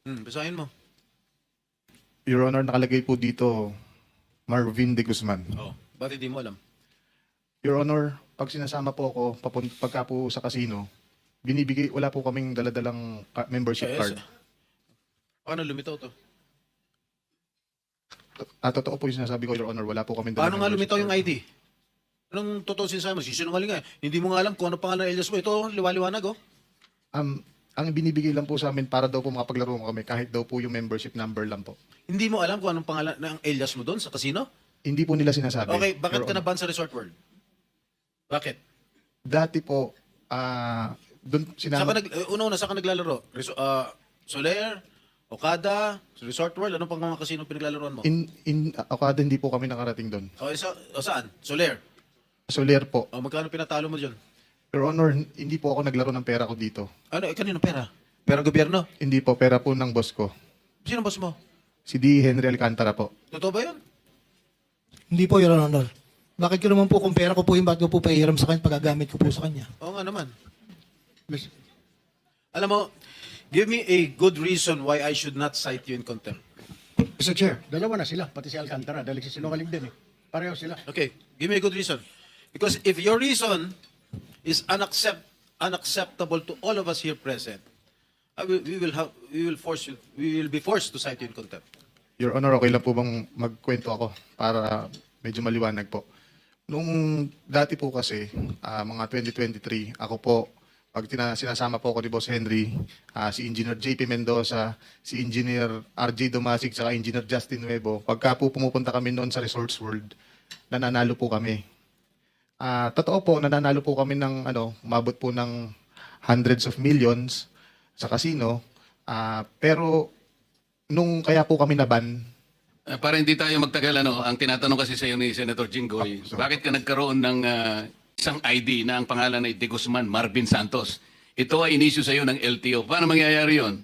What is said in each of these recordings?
Basahin mo. Your Honor, nakalagay po dito, Marvin de Guzman. Oh. Bakit hindi mo alam? Your Honor, pag sinasama po ako, pagka po sa casino, wala po kaming daladalang membership card. Paano lumitaw to? Totoo po yung sinasabi ko, Your Honor, wala po kaming Paano nga membership lumitaw yung card. ID? Anong totoo sinasama? Sisinungaling nga. Hindi mo nga alam kung ano pangalan ng alias mo. Ito, liwaliwanag oh. Ang binibigay lang po sa amin para daw po makapaglaro mo kami, kahit daw po yung membership number lang po. Hindi mo alam kung anong pangalan ng alias mo doon sa casino? Hindi po nila sinasabi. Okay, bakit Your ka Honor. na-ban sa Resort World? Bakit? Dati po, doon sinama... Una-una, saan ka naglalaro? Soler? Okada? Resort World? Anong pang mga casino pinaglalaroan mo? Okada, hindi po kami nakarating doon. Saan? Soler? Soler po. Magkano pinatalo mo dyan? Your Honor, hindi po ako naglaro ng pera ko dito. Ano? Kanino pera? Pera gobyerno? Hindi po, pera po ng boss ko. Sino boss mo? Si D. Henry Alcantara po. Totoo ba yun? Hindi po, Your Honor. Bakit ko naman po kung pera ko po yung bakit ko po pahiram sa kanya, pagagamit ko po sa kanya? Oo nga naman. Alam mo, give me a good reason why I should not cite you in contempt. Mr. Chair, dalawa na sila, pati si Alcantara, dahil sinungaling din eh. Pareho sila. Okay, give me a good reason. Because if your reason is unacceptable to all of us here present, we will be forced to cite you in contempt. Your Honor, okay lang po bang magkwento ako para medyo maliwanag po? Nung dati po kasi, mga 2023, ako po, pag sinasama po ako ni Boss Henry, si Engineer JP Mendoza, si Engineer RJ Domasic, saka Engineer Justin Nuevo, pagka po pumupunta kami noon sa Resorts World, nananalo po kami. Totoo po, nananalo po kami ng, umabot po ng hundreds of millions sa casino. Pero, nung kaya po kami naban, Para hindi tayo magtagal, ang tinatanong kasi sa iyo ni Senator Jinggoy, bakit ka nagkaroon ng isang ID na ang pangalan ay De Guzman Marvin Santos? Ito ay inisyu sa iyo ng LTO. Paano mangyayari yon?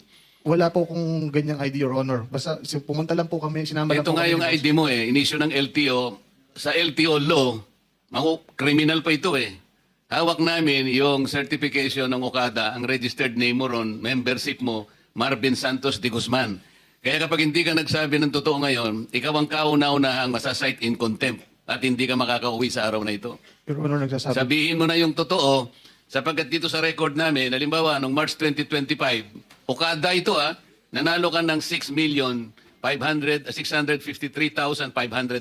wala po kung ganyang ID, Your Honor. Basta pumunta lang po kami, sinama lang Ito po nga kami yung ni Boss. ID mo inisyu ng LTO. Sa LTO law, criminal pa ito Hawak namin yung certification ng Okada, ang registered name mo ron, membership mo, Marvin Santos de Guzman. Kaya kapag hindi ka nagsabi ng totoo ngayon, ikaw ang kauna-unahang masasite in contempt at hindi ka makakauwi sa araw na ito. Your Honor, nagsasabi. Sabihin mo na yung totoo sapagkat dito sa record namin, halimbawa, noong March 2025, Okada ito nanalo ka ng 6,653,500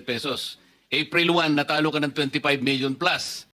pesos. April 1, natalo ka ng 25 million plus.